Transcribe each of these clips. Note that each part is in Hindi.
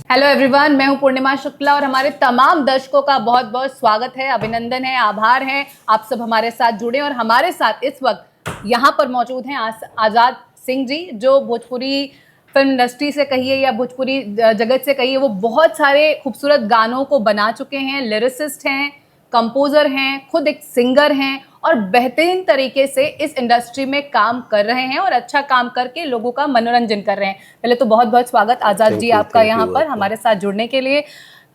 हेलो एवरीवन, मैं हूं पूर्णिमा शुक्ला और हमारे तमाम दर्शकों का बहुत बहुत स्वागत है, अभिनंदन है, आभार है। आप सब हमारे साथ जुड़े और हमारे साथ इस वक्त यहाँ पर मौजूद हैं आज़ाद सिंह जी, जो भोजपुरी फिल्म इंडस्ट्री से कहिए या भोजपुरी जगत से कहिए, वो बहुत सारे खूबसूरत गानों को बना चुके हैं, लिरिसिस्ट हैं, कंपोजर हैं, खुद एक सिंगर हैं और बेहतरीन तरीके से इस इंडस्ट्री में काम कर रहे हैं और अच्छा काम करके लोगों का मनोरंजन कर रहे हैं। पहले तो बहुत बहुत स्वागत आज़ाद जी आपका यहाँ पर हमारे साथ जुड़ने के लिए।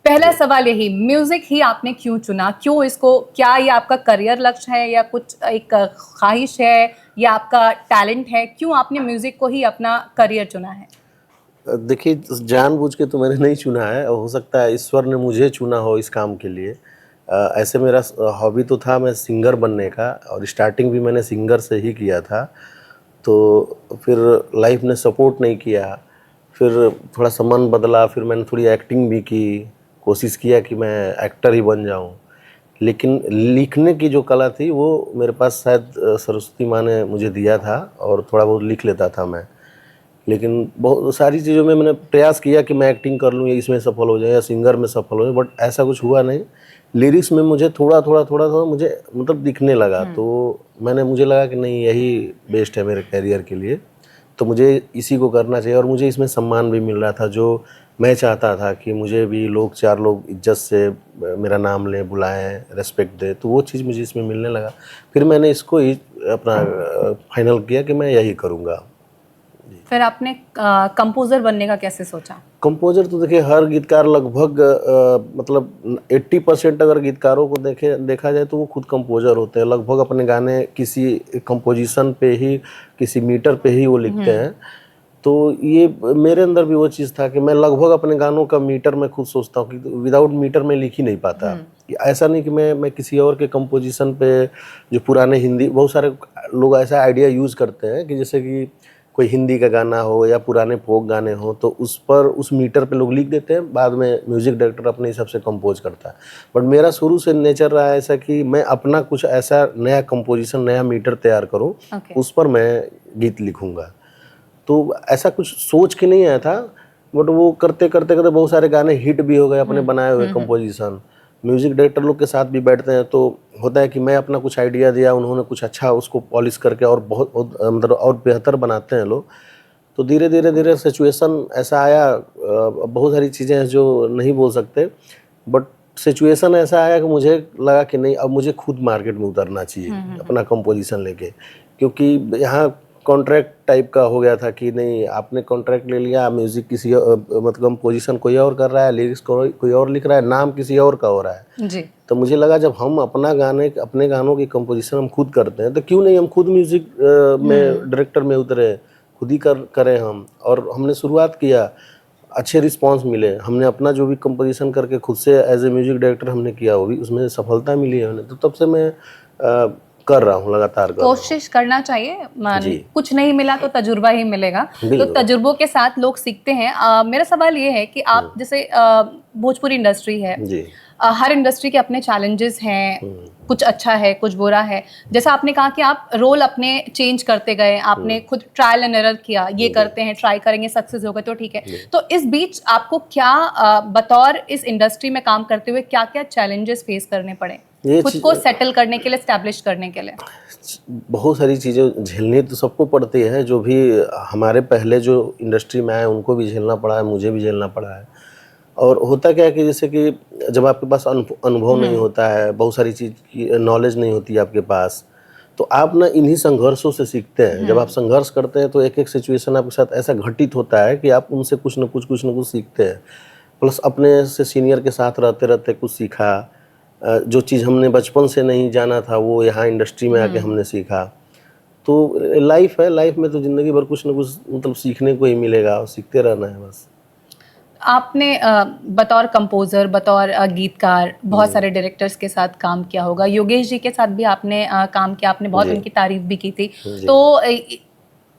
पहला सवाल यही, म्यूजिक ही आपने क्यों चुना, क्यों इसको, क्या ये आपका करियर लक्ष्य है या कुछ एक ख्वाहिश है या आपका टैलेंट है, क्यों आपने म्यूजिक को ही अपना करियर चुना है? देखिए, जानबूझ के तो मैंने नहीं चुना है, हो सकता है ईश्वर ने मुझे चुना हो इस काम के लिए। ऐसे मेरा हॉबी तो था मैं सिंगर बनने का, और स्टार्टिंग भी मैंने सिंगर से ही किया था। तो फिर लाइफ ने सपोर्ट नहीं किया, फिर थोड़ा सा मन बदला, फिर मैंने थोड़ी एक्टिंग भी की, कोशिश किया कि मैं एक्टर ही बन जाऊं। लेकिन लिखने की जो कला थी वो मेरे पास शायद सरस्वती माँ ने मुझे दिया था, और थोड़ा बहुत लिख लेता था मैं। लेकिन बहुत सारी चीज़ों में मैंने प्रयास किया कि मैं एक्टिंग कर लूँ या इसमें सफल हो जाए या सिंगर में सफल हो जाए, बट ऐसा कुछ हुआ नहीं। लिरिक्स में मुझे थोड़ा थोड़ा मुझे मतलब दिखने लगा, तो मुझे लगा कि नहीं, यही बेस्ट है मेरे करियर के लिए, तो मुझे इसी को करना चाहिए। और मुझे इसमें सम्मान भी मिल रहा था, जो मैं चाहता था कि मुझे भी लोग, चार लोग इज्जत से मेरा नाम लें, बुलाएं, रेस्पेक्ट दें, तो वो चीज़ मुझे इसमें मिलने लगा। फिर मैंने इसको ही अपना फाइनल किया कि मैं यही करूँगा। फिर आपने कंपोजर बनने का कैसे सोचा? कंपोजर तो देखिए, हर गीतकार लगभग मतलब 80% अगर गीतकारों को देखा जाए तो वो खुद कंपोजर होते हैं। लगभग अपने गाने किसी कंपोजिशन पे ही, किसी मीटर पे ही वो लिखते हैं। तो ये मेरे अंदर भी वो चीज़ था कि मैं लगभग अपने गानों का मीटर मैं खुद सोचता हूँ कि विदाउट मीटर मैं लिख ही नहीं पाता। ऐसा नहीं कि मैं किसी और के कंपोजिशन पे, जो पुराने हिंदी, बहुत सारे लोग ऐसा आइडिया यूज़ करते हैं कि जैसे कि कोई हिंदी का गाना हो या पुराने फोक गाने हो, तो उस पर उस मीटर पे लोग लिख देते हैं, बाद में म्यूजिक डायरेक्टर अपने हिसाब से कंपोज करता है। बट मेरा शुरू से नेचर रहा है ऐसा कि मैं अपना कुछ ऐसा नया कंपोजिशन, नया मीटर तैयार करूं, उस पर मैं गीत लिखूंगा। तो ऐसा कुछ सोच के नहीं आया था, बट वो करते करते करते बहुत सारे गाने हिट भी हो गए, अपने बनाए हुए कंपोजिशन। म्यूजिक डायरेक्टर लोग के साथ भी बैठते हैं तो होता है कि मैं अपना कुछ आइडिया दिया, उन्होंने कुछ अच्छा उसको पॉलिश करके और बहुत मतलब और बेहतर बनाते हैं लोग। तो धीरे धीरे धीरे सिचुएशन ऐसा आया, बहुत सारी चीज़ें हैं जो नहीं बोल सकते, बट सिचुएशन ऐसा आया कि मुझे लगा कि नहीं, अब मुझे खुद मार्केट में उतरना चाहिए अपना कंपोजिशन लेके। क्योंकि यहाँ कॉन्ट्रैक्ट टाइप का हो गया था कि नहीं, आपने कॉन्ट्रैक्ट ले लिया, म्यूजिक किसी मतलब कंपोजिशन कोई और कर रहा है, लिरिक्स कोई और लिख रहा है, नाम किसी और का हो रहा है जी। तो मुझे लगा जब हम अपने गानों की कंपोजिशन हम खुद करते हैं, तो क्यों नहीं हम खुद म्यूजिक में डायरेक्टर में उतरे, खुद ही करें हम। और हमने शुरुआत किया, अच्छे रिस्पांस मिले, हमने अपना जो भी कंपोजिशन करके खुद से एज ए म्यूजिक डायरेक्टर हमने किया, वो भी उसमें सफलता मिली है हमें। तो तब से मैं कर रहा हूँ, लगातार कर रहा हूँ। कोशिश करना चाहिए, कुछ नहीं मिला तो तजुर्बा ही मिलेगा, तो तजुर्बों के साथ लोग सीखते हैं। मेरा सवाल ये है कि आप जैसे भोजपुरी इंडस्ट्री है जी, हर इंडस्ट्री के अपने चैलेंजेस हैं, कुछ अच्छा है, कुछ बुरा है। जैसा आपने कहा कि आप रोल अपने चेंज करते गए, आपने खुद ट्रायल एंड एरर किया, ये करते हैं, ट्राई करेंगे, सक्सेस हो गए तो ठीक है। तो इस बीच आपको क्या बतौर इस इंडस्ट्री में काम करते हुए क्या क्या चैलेंजेस फेस करने पड़े खुद को सेटल करने के लिए, स्टैब्लिश करने के लिए? बहुत सारी चीज़ें झेलनी तो सबको पड़ती है, जो भी हमारे पहले जो इंडस्ट्री में आए उनको भी झेलना पड़ा है, मुझे भी झेलना पड़ा है। और होता क्या है कि जैसे कि जब आपके पास अनुभव नहीं होता है, बहुत सारी चीज़ की नॉलेज नहीं होती है आपके पास, तो आप ना इन्हीं संघर्षों से सीखते हैं। जब आप संघर्ष करते हैं तो एक एक सिचुएशन आपके साथ ऐसा घटित होता है कि आप उनसे कुछ न कुछ सीखते हैं। प्लस अपने से सीनियर के साथ रहते रहते कुछ सीखा, जो चीज़ हमने बचपन से नहीं जाना था वो यहाँ इंडस्ट्री में आके हमने सीखा। तो लाइफ है, लाइफ में तो ज़िंदगी भर कुछ न कुछ मतलब सीखने को ही मिलेगा, और सीखते रहना है बस। आपने बतौर कंपोजर, बतौर गीतकार बहुत सारे डायरेक्टर्स के साथ काम किया होगा, योगेश जी के साथ भी आपने काम किया, आपने बहुत उनकी तारीफ भी की थी। तो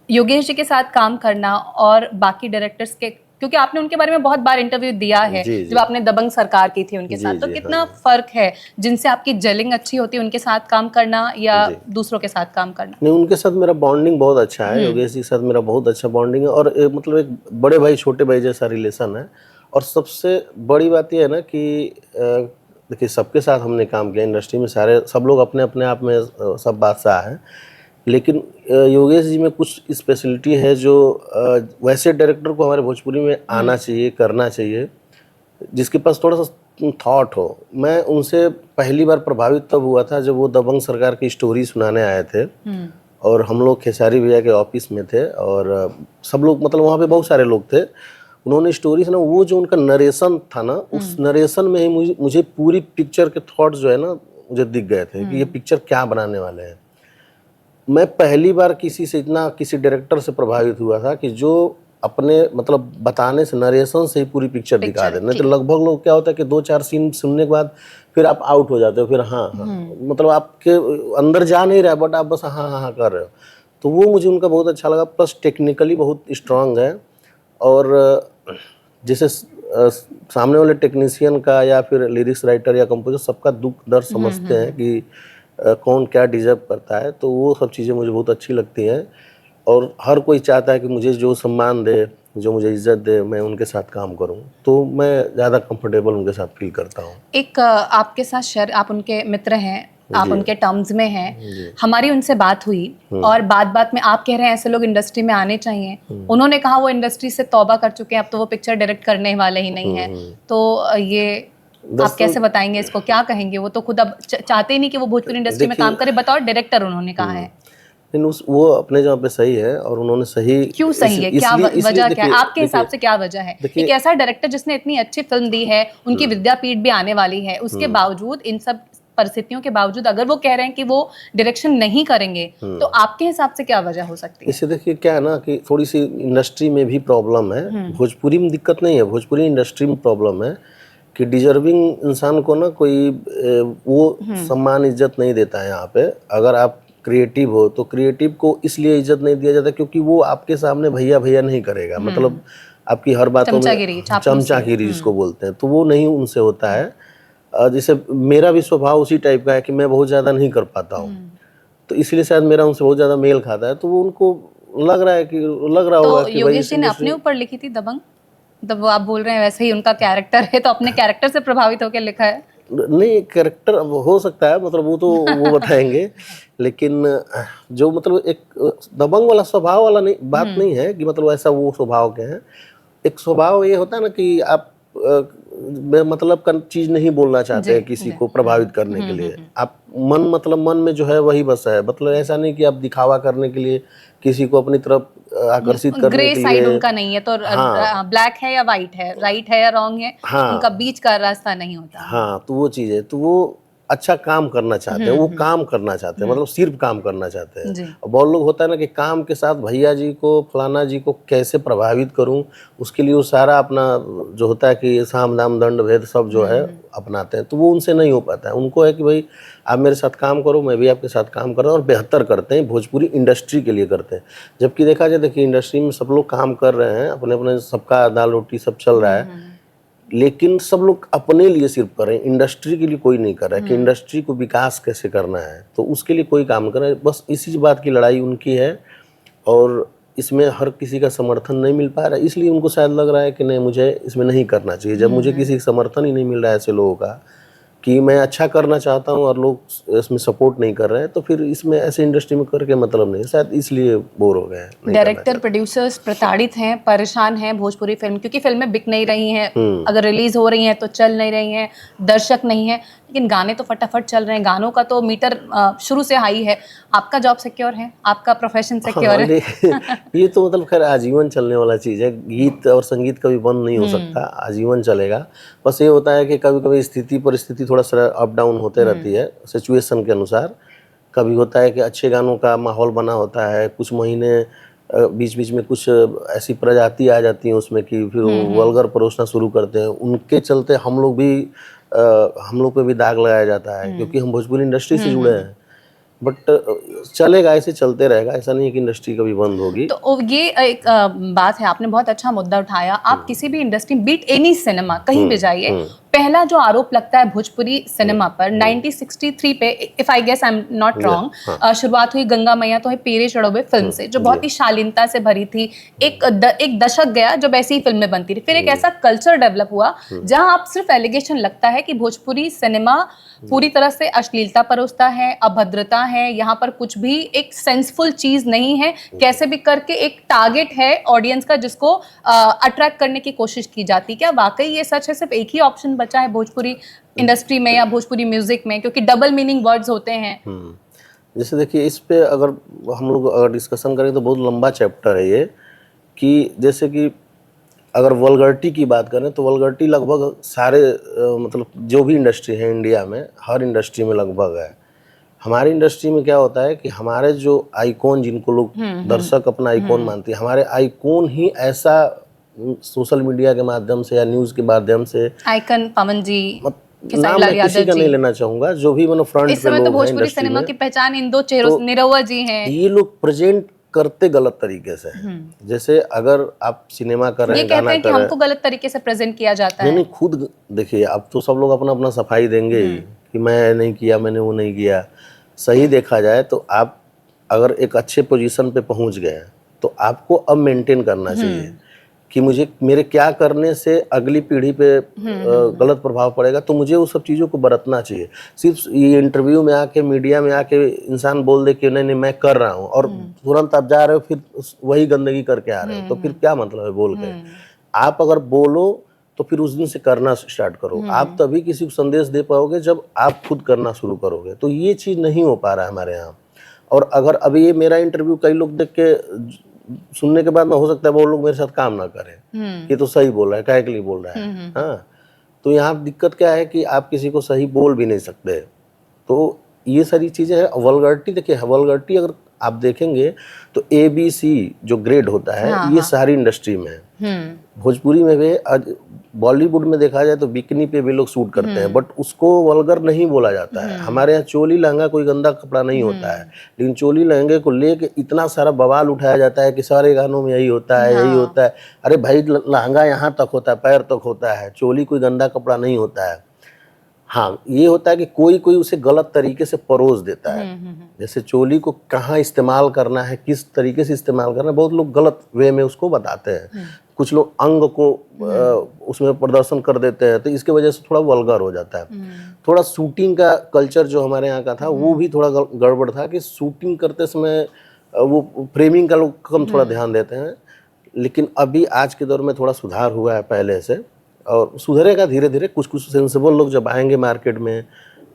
योगेश जी के साथ काम करना और बाकी डायरेक्टर्स के क्योंकि आपने उनके बारे में बहुत बार इंटरव्यू दिया है, जी, जब आपने दबंग सरकार की थी उनके साथ, तो जी, कितना फर्क है जिनसे आपकी जेलिंग अच्छी होती है उनके साथ काम करना या जी। दूसरों के साथ काम करना? नहीं, उनके साथ मेरा बॉन्डिंग बहुत अच्छा है, योगेश जी के साथ मेरा बहुत अच्छा बॉन्डिंग है और मतलब एक बड़े भाई छोटे भाई जैसा रिलेशन है। और सबसे बड़ी बात ये है ना कि देखिए सबके साथ हमने काम किया इंडस्ट्री में, सारे सब लोग अपने अपने आप में सब बादशाह हैं, लेकिन योगेश जी में कुछ स्पेशलिटी है जो वैसे डायरेक्टर को हमारे भोजपुरी में आना चाहिए, करना चाहिए, जिसके पास थोड़ा सा थॉट हो। मैं उनसे पहली बार प्रभावित तब हुआ था जब वो दबंग सरकार की स्टोरी सुनाने आए थे और हम लोग खेसारी भैया के ऑफिस में थे और सब लोग मतलब वहाँ पे बहुत सारे लोग थे। उन्होंने स्टोरी सुना, वो जो उनका नरेशन था ना, उस नरेशन में ही मुझे पूरी पिक्चर के थॉट्स जो है ना मुझे दिख गए थे कि ये पिक्चर क्या बनाने वाले हैं। मैं पहली बार किसी से इतना किसी डायरेक्टर से प्रभावित हुआ था कि जो अपने मतलब बताने से, नरेशन से ही पूरी पिक्चर दिखा दे। नहीं तो लगभग लोग क्या होता है कि 2-4 सीन सुनने के बाद फिर आप आउट हो जाते हो, फिर हाँ मतलब आपके अंदर जा नहीं रहा बट आप बस हाँ हाँ हाँ कर रहे हो। तो वो मुझे उनका बहुत अच्छा लगा, प्लस टेक्निकली बहुत स्ट्रांग है और जैसे सामने वाले टेक्नीशियन का या फिर लिरिक्स राइटर या कंपोजर सबका दुख दर्द समझते हैं कि कौन क्या डिजर्व करता है, तो वो सब चीज़ें मुझे बहुत अच्छी लगती हैं। और हर कोई चाहता है कि मुझे जो सम्मान दे, जो मुझे इज्जत दे, मैं उनके साथ काम करूं, तो मैं ज़्यादा कंफर्टेबल उनके साथ फील करता हूं। एक आपके साथ शेयर, आप उनके मित्र हैं, आप उनके टर्म्स में हैं, हमारी उनसे बात हुई और बात बात में आप कह रहे हैं ऐसे लोग इंडस्ट्री में आने चाहिए। उन्होंने कहा वो इंडस्ट्री से तौबा कर चुके हैं, अब तो वो पिक्चर डायरेक्ट करने वाले ही नहीं है। तो ये आप कैसे बताएंगे इसको, क्या कहेंगे? वो तो खुद अब चाहते ही नहीं कि वो भोजपुरी इंडस्ट्री में काम करे, बतौर डायरेक्टर उन्होंने कहा है। लेकिन वो अपने जगह पे सही है और उन्होंने सही क्यों सही है, क्या वजह क्या है आपके हिसाब से, क्या वजह है? एक ऐसा डायरेक्टर जिसने इतनी अच्छी फिल्म दी है, उनकी विद्यापीठ भी आने वाली है, उसके बावजूद, इन सब परिस्थितियों के बावजूद अगर वो कह रहे हैं कि वो डायरेक्शन नहीं करेंगे, तो आपके हिसाब से क्या वजह हो सकती है? इसे देखिए क्या है ना कि थोड़ी सी इंडस्ट्री में भी प्रॉब्लम है, भोजपुरी में दिक्कत नहीं है, भोजपुरी इंडस्ट्री में प्रॉब्लम है कि डिजर्विंग इंसान को ना कोई वो सम्मान इज्जत नहीं देता है यहाँ पे। अगर आप क्रिएटिव हो तो क्रिएटिव को इसलिए इज्जत नहीं दिया जाता क्योंकि वो आपके सामने भैया भैया नहीं करेगा, मतलब आपकी हर बातों में चमचागिरी जिसको बोलते हैं, तो वो नहीं उनसे होता है। जैसे मेरा भी स्वभाव उसी टाइप का है कि मैं बहुत ज़्यादा नहीं कर पाता हूँ, तो इसलिए शायद मेरा उनसे बहुत ज़्यादा मेल खाता है, तो वो उनको लग रहा होगा कि योगेश जी ने अपने ऊपर लिखी थी दबंग, तब वो आप बोल रहे हैं वैसे ही उनका कैरेक्टर है, तो अपने कैरेक्टर से प्रभावित होकर लिखा है? नहीं, कैरेक्टर हो सकता है, मतलब वो तो वो बताएंगे, लेकिन जो मतलब एक दबंग वाला स्वभाव वाला नहीं बात नहीं है कि मतलब ऐसा वो स्वभाव के हैं। एक स्वभाव ये होता है ना कि आप मतलब का चीज नहीं बोलना चाहते हैं किसी को प्रभावित करने के लिए। आप मन में जो है वही बस है, मतलब ऐसा नहीं कि आप दिखावा करने के लिए किसी को अपनी तरफ आकर्षित करने के लिए। ग्रे साइड उनका नहीं है, तो ब्लैक है या वाइट है, राइट है या रॉन्ग है, उनका बीच का रास्ता नहीं होता। हाँ, तो वो चीज है, तो वो अच्छा काम करना चाहते हैं, वो काम करना चाहते हैं, मतलब सिर्फ काम करना चाहते हैं। और बहुत लोग होता है ना कि काम के साथ भैया जी को, फलाना जी को कैसे प्रभावित करूं, उसके लिए वो सारा अपना जो होता है कि साम दाम दंड भेद सब जो है अपनाते हैं, तो वो उनसे नहीं हो पाता है। उनको है कि भाई आप मेरे साथ काम करो, मैं भी आपके साथ काम कर रहा हूँ, और बेहतर करते हैं, भोजपुरी इंडस्ट्री के लिए करते हैं। जबकि देखा जाए, देखिए इंडस्ट्री में सब लोग काम कर रहे हैं, अपने अपने सबका दाल रोटी सब चल रहा है, लेकिन सब लोग अपने लिए सिर्फ कर रहे हैं, इंडस्ट्री के लिए कोई नहीं कर रहा है कि इंडस्ट्री को विकास कैसे करना है, तो उसके लिए कोई काम कर रहा है। बस इसी बात की लड़ाई उनकी है और इसमें हर किसी का समर्थन नहीं मिल पा रहा है, इसलिए उनको शायद लग रहा है कि नहीं, मुझे इसमें नहीं करना चाहिए। जब मुझे किसी का समर्थन ही नहीं मिल रहा है ऐसे लोगों का कि मैं अच्छा करना चाहता हूं और लोग इसमें सपोर्ट नहीं कर रहे हैं, तो फिर इसमें ऐसे इंडस्ट्री में करके मतलब नहीं, शायद इसलिए बोर हो गए हैं। डायरेक्टर प्रोड्यूसर्स प्रताड़ित हैं, परेशान हैं भोजपुरी फिल्म, क्योंकि फिल्में बिक नहीं रही हैं, अगर रिलीज हो रही हैं तो चल नहीं रही हैं, दर्शक नहीं है, लेकिन गाने तो फटाफट चल रहे हैं, गानों का तो मीटर शुरू से हाई है। आपका जॉब सिक्योर है, आपका प्रोफेशन सिक्योर है? ये तो मतलब खैर आजीवन चलने वाला चीज़ है, गीत और संगीत कभी बंद नहीं हो सकता, आजीवन चलेगा। बस ये होता है कि कभी कभी स्थिति परिस्थिति थोड़ा सा अप डाउन होते रहती है सिचुएशन के अनुसार। कभी होता है कि अच्छे गानों का माहौल बना होता है, कुछ महीने बीच बीच में कुछ ऐसी प्रजाति आ जाती हैं उसमें कि फिर वल्गर परोसना शुरू करते हैं, उनके चलते हम लोग पे भी दाग लगाया जाता है, क्योंकि हम भोजपुरी इंडस्ट्री से जुड़े हैं। बट चलेगा, ऐसे चलते रहेगा, ऐसा नहीं है कि इंडस्ट्री कभी बंद होगी। तो ये एक बात है, आपने बहुत अच्छा मुद्दा उठाया। आप किसी भी इंडस्ट्री, बीट एनी सिनेमा, कहीं भी जाइए, पहला जो आरोप लगता है भोजपुरी सिनेमा पर 1963 पे, if I guess I am not wrong, शुरुआत हुई गंगा मैया तो है पेरे चढ़ोबे फिल्म से, जो बहुत ही शालीनता से भरी थी। एक दशक गया जब ऐसी ही फिल्में बनती रही, फिर एक ऐसा कल्चर डेवलप हुआ जहां आप सिर्फ एलिगेशन लगता है कि भोजपुरी सिनेमा पूरी तरह से अश्लीलता परोसता है, अभद्रता है, यहाँ पर कुछ भी एक सेंसफुल चीज नहीं है, कैसे भी करके एक टारगेट है ऑडियंस का जिसको अट्रैक्ट करने की कोशिश की जाती। क्या वाकई ये सच है? सिर्फ एक ही ऑप्शन बचा है भोजपुरी इंडस्ट्री में या भोजपुरी म्यूजिक में, क्योंकि डबल मीनिंग वर्ड्स होते हैं। जैसे देखिए, इस पे अगर हम लोग अगर डिस्कशन करें तो बहुत लंबा चैप्टर है ये, कि जैसे कि अगर वल्गरिटी की बात करें तो वल्गरिटी लगभग सारे मतलब जो भी इंडस्ट्री है इंडिया में, हर इंडस्ट्री में लगभग है। हमारी इंडस्ट्री में क्या होता है कि हमारे जो आइकॉन, जिनको लोग दर्शक अपना आइकॉन मानते हैं, हमारे आइकॉन ही ऐसा सोशल मीडिया के माध्यम से या न्यूज़ के माध्यम से, आइकन पवन जी, नाम मैं किसी का नहीं लेना चाहूँगा, जो भी मैंने फ्रंट पे इस समय तो भोजपुरी सिनेमा की पहचान इन दो चेहरों, निरहुआ जी हैं। ये लोग प्रेजेंट करते गलत तरीके से। जैसे अगर आप सिनेमा कर रहे हैं, ये कहते हैं कि हमको गलत तरीके से प्रेजेंट किया जाता है। नहीं, खुद देखिए, अब तो सब लोग अपना अपना सफाई देंगे ही कि मैं नहीं किया, मैंने वो नहीं किया। सही देखा जाए तो आप अगर एक अच्छे पोजीशन पे पहुंच गए हैं तो आपको अब मेंटेन करना चाहिए कि मुझे मेरे क्या करने से अगली पीढ़ी पे गलत प्रभाव पड़ेगा, तो मुझे वो सब चीज़ों को बरतना चाहिए। सिर्फ ये इंटरव्यू में आके, मीडिया में आके इंसान बोल दे कि नहीं नहीं मैं कर रहा हूँ, और तुरंत आप जा रहे हो फिर वही गंदगी करके आ रहे हो, तो फिर क्या मतलब है बोल के? आप अगर बोलो तो फिर उस दिन से करना स्टार्ट करो। आप तभी किसी को संदेश दे पाओगे जब आप खुद करना शुरू करोगे। तो ये चीज़ नहीं हो पा रहा है हमारे यहाँ। और अगर अभी ये मेरा इंटरव्यू कई लोग देख के सुनने के बाद में हो सकता है वो लोग मेरे साथ काम ना करें, ये तो सही बोल रहा है, काहे के लिए बोल रहा है। हाँ, तो यहाँ दिक्कत क्या है कि आप किसी को सही बोल भी नहीं सकते। तो ये सारी चीज़ें हैं। वल्गरिटी देखिए, वल्गरिटी अगर आप देखेंगे तो ABC जो ग्रेड होता है, ये सारी इंडस्ट्री में है। भोजपुरी में भी, बॉलीवुड में देखा जाए तो बिकनी पे भी लोग शूट करते हैं, बट उसको वल्गर नहीं बोला जाता है। हमारे यहाँ चोली लहंगा कोई गंदा कपड़ा नहीं होता है, लेकिन चोली लहंगे को लेके इतना सारा बवाल उठाया जाता है कि सारे गानों में यही होता है, यही होता है। अरे भाई, लहंगा यहाँ तक होता है, पैर तक होता है, चोली कोई गंदा कपड़ा नहीं होता है। हाँ, ये होता है कि कोई कोई उसे गलत तरीके से परोस देता है। जैसे चोली को कहाँ इस्तेमाल करना है, किस तरीके से इस्तेमाल करना है, बहुत लोग गलत वे में उसको बताते हैं। कुछ लोग अंग को उसमें प्रदर्शन कर देते हैं, तो इसके वजह से थोड़ा वल्गर हो जाता है। थोड़ा शूटिंग का कल्चर जो हमारे यहाँ का था, वो भी थोड़ा गड़बड़ था कि शूटिंग करते समय वो फ्रेमिंग का लोग कम थोड़ा ध्यान देते हैं। लेकिन अभी आज के दौर में थोड़ा सुधार हुआ है पहले से, और सुधरेगा धीरे धीरे। कुछ कुछ सेंसिबल लोग जब आएंगे मार्केट में,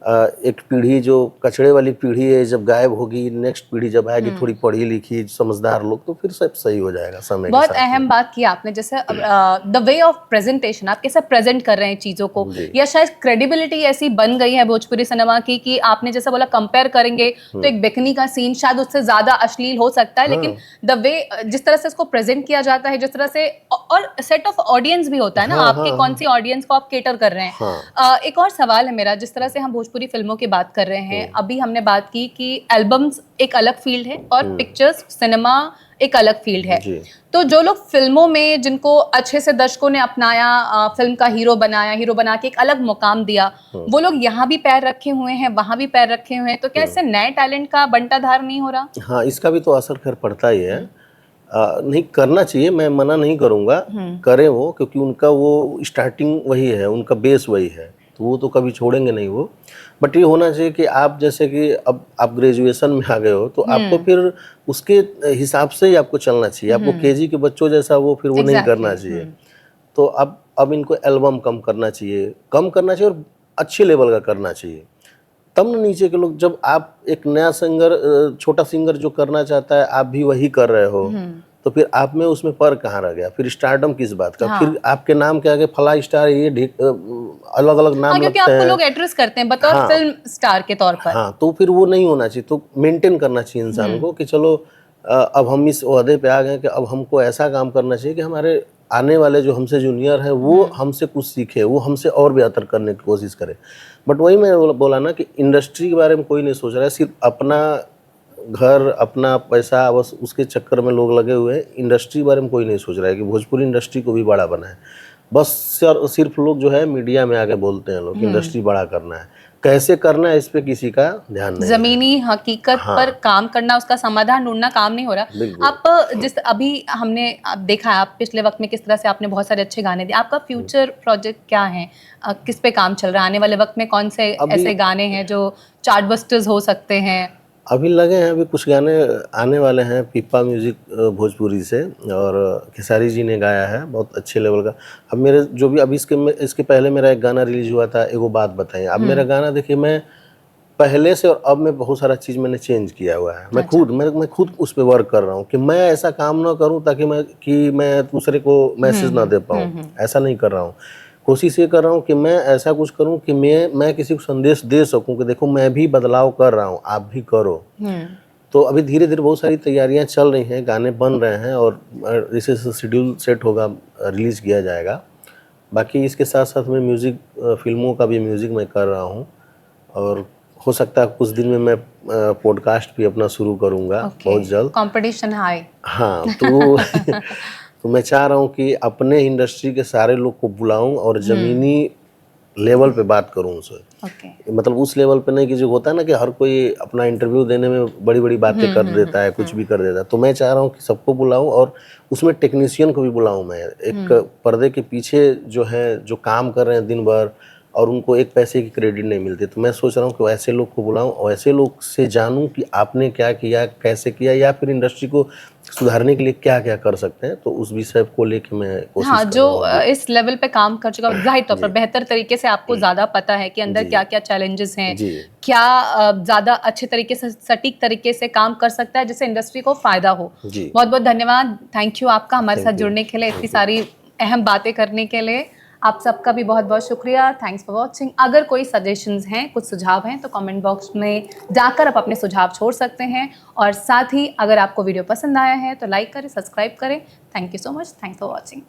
एक पीढ़ी जो कचड़े वाली पीढ़ी है जब गायब होगी, नेक्स्ट पीढ़ी जब आएगी थोड़ी पढ़ी लिखी समझदार लोग, तो फिर सब सही हो जाएगा समय के बहुत साथ। अहम बात की आपने, जैसे द वे ऑफ प्रेजेंटेशन, आप कैसे प्रेजेंट कर रहे हैं चीजों को, या शायद क्रेडिबिलिटी ऐसी बन गई है भोजपुरी सिनेमा की कि आपने जैसे बोला कंपेयर करेंगे तो एक बिकनी का सीन शायद उससे ज्यादा अश्लील हो सकता है, लेकिन द वे जिस तरह से इसको प्रेजेंट किया जाता है, जिस तरह से, और सेट ऑफ ऑडियंस भी होता है ना, आपकी कौन सी ऑडियंस को आप केटर कर रहे हैं। एक और सवाल है मेरा, जिस तरह से हम भोजपुरी फिल्मों की बात कर रहे हैं, अभी हमने बात की कि एल्बम्स एक अलग फील्ड है और पिक्चर्स, सिनेमा एक अलग फील्ड है। तो जो लोग फिल्मों में, जिनको अच्छे से दर्शकों ने अपनाया, फिल्म का हीरो बनाया, हीरो बना के एक अलग मुकाम दिया, वो लोग यहाँ भी पैर रखे हुए हैं, वहां भी पैर रखे हुए हैं, तो क्या इससे नए टैलेंट का बंटाधार नहीं हो रहा? हाँ, इसका भी तो असर खैर पड़ता ही है। नहीं करना चाहिए, मैं मना नहीं करूँगा, करें वो, क्योंकि उनका वो स्टार्टिंग वही है, उनका बेस वही है, तो वो तो कभी छोड़ेंगे नहीं वो। बट ये होना चाहिए कि आप जैसे कि अब आप ग्रेजुएशन में आ गए हो, तो आपको फिर उसके हिसाब से ही आपको चलना चाहिए। आपको KG के बच्चों जैसा वो फिर वो नहीं करना चाहिए। तो अब इनको एल्बम कम करना चाहिए और अच्छे लेवल का करना चाहिए। तब ना नीचे के लोग, जब आप एक नया सिंगर, छोटा सिंगर जो करना चाहता है, आप भी वही कर रहे हो, तो फिर आप में उसमें पर कहाँ रह गया? फिर स्टारडम किस बात का? फिर आपके नाम के आगे फला स्टार, ये अलग अलग नाम क्योंकि लगते हैं, आपको लोग एड्रेस करते हैं बतौर फिल्म स्टार के तौर पर। हाँ, तो फिर वो नहीं होना चाहिए। तो मेंटेन करना चाहिए इंसान को कि चलो अब हम इस ओहदे पे आ गए कि अब हमको ऐसा काम करना चाहिए कि हमारे आने वाले जो हमसे जूनियर हैं वो हमसे कुछ सीखे, वो हमसे और बेहतर करने की कोशिश करें। बट वही मैं बोला ना कि इंडस्ट्री के बारे में कोई नहीं सोच रहा है, सिर्फ अपना घर, अपना पैसा, बस उसके चक्कर में लोग लगे हुए हैं। इंडस्ट्री के बारे में कोई नहीं सोच रहा है कि भोजपुरी इंडस्ट्री को भी बड़ा बनाए। बस सिर्फ लोग जो है मीडिया में आके बोलते हैं लोग कि इंडस्ट्री बड़ा करना है, कैसे करना है इस पे किसी का ध्यान नहीं है। जमीनी हकीकत पर काम करना, उसका समाधान ढूंढना काम नहीं हो रहा। बिल्कुल। आप जिस अभी हमने आप देखा है, आप पिछले वक्त में किस तरह से आपने बहुत सारे अच्छे गाने दिए, आपका फ्यूचर प्रोजेक्ट क्या है, किस पे काम चल रहा है, आने वाले वक्त में कौन से ऐसे गाने हैं जो चार्ट बस्टर्स हो सकते हैं? अभी लगे हैं, अभी कुछ गाने आने वाले हैं पीपा म्यूजिक भोजपुरी से, और खेसारी जी ने गाया है, बहुत अच्छे लेवल का। अब मेरे जो भी अभी इसके पहले मेरा एक गाना रिलीज हुआ था, एगो बात बताइए। अब मेरा गाना देखिए, मैं पहले से और अब में बहुत सारा चीज़ मैंने चेंज किया हुआ है। मैं खुद उस पर वर्क कर रहा हूँ कि मैं ऐसा काम ना करूँ ताकि मैं दूसरे को मैसेज ना दे पाऊँ, ऐसा नहीं कर रहा हूँ। कोशिश ये कर रहा हूँ कि मैं ऐसा कुछ करूँ कि मैं किसी को संदेश दे सकूँ कि देखो मैं भी बदलाव कर रहा हूँ, आप भी करो। तो अभी धीरे धीरे बहुत सारी तैयारियां चल रही हैं, गाने बन रहे हैं, और जैसे शेड्यूल सेट होगा रिलीज़ किया जाएगा। बाकी इसके साथ साथ मैं म्यूज़िक, फिल्मों का भी म्यूज़िक मैं कर रहा हूँ, और हो सकता है कुछ दिन में मैं पॉडकास्ट भी अपना शुरू करूँगा बहुत जल्द। Competition high. हाँ, तो तो मैं चाह रहा हूँ कि अपने इंडस्ट्री के सारे लोग को बुलाऊं और ज़मीनी लेवल पे बात करूं उनसे। मतलब उस लेवल पे नहीं कि जो होता है ना कि हर कोई अपना इंटरव्यू देने में बड़ी बड़ी बातें कर देता है, कुछ भी कर देता है। तो मैं चाह रहा हूँ कि सबको बुलाऊं, और उसमें टेक्नीशियन को भी बुलाऊं। मैं एक पर्दे के पीछे जो है, जो काम कर रहे हैं दिन भर, और उनको एक पैसे की क्रेडिट नहीं मिलती, तो मैं सोच रहा हूँ कि ऐसे लोग को बुलाऊं और ऐसे लोग से जानूं कि आपने क्या किया, कैसे किया, या फिर इंडस्ट्री को सुधारने के लिए क्या क्या कर सकते हैं। तो उस विषय को लेके मैं कोशिश हाँ, कर जो रहा हूँ। इस लेवल पे काम कर चुका, जाहिर तौर पर बेहतर तरीके से आपको ज्यादा पता है कि अंदर क्या क्या चैलेंजेस हैं, क्या ज्यादा अच्छे तरीके से, सटीक तरीके से काम कर सकता है जिससे इंडस्ट्री को फायदा हो। बहुत बहुत धन्यवाद, थैंक यू आपका हमारे साथ जुड़ने के लिए, इतनी सारी अहम बातें करने के लिए। आप सबका भी बहुत बहुत शुक्रिया। Thanks for watching. अगर कोई सजेशंस हैं, कुछ सुझाव हैं, तो कमेंट बॉक्स में जाकर आप अपने सुझाव छोड़ सकते हैं। और साथ ही अगर आपको वीडियो पसंद आया है तो लाइक करें, सब्सक्राइब करें। Thank you so much. Thanks for watching.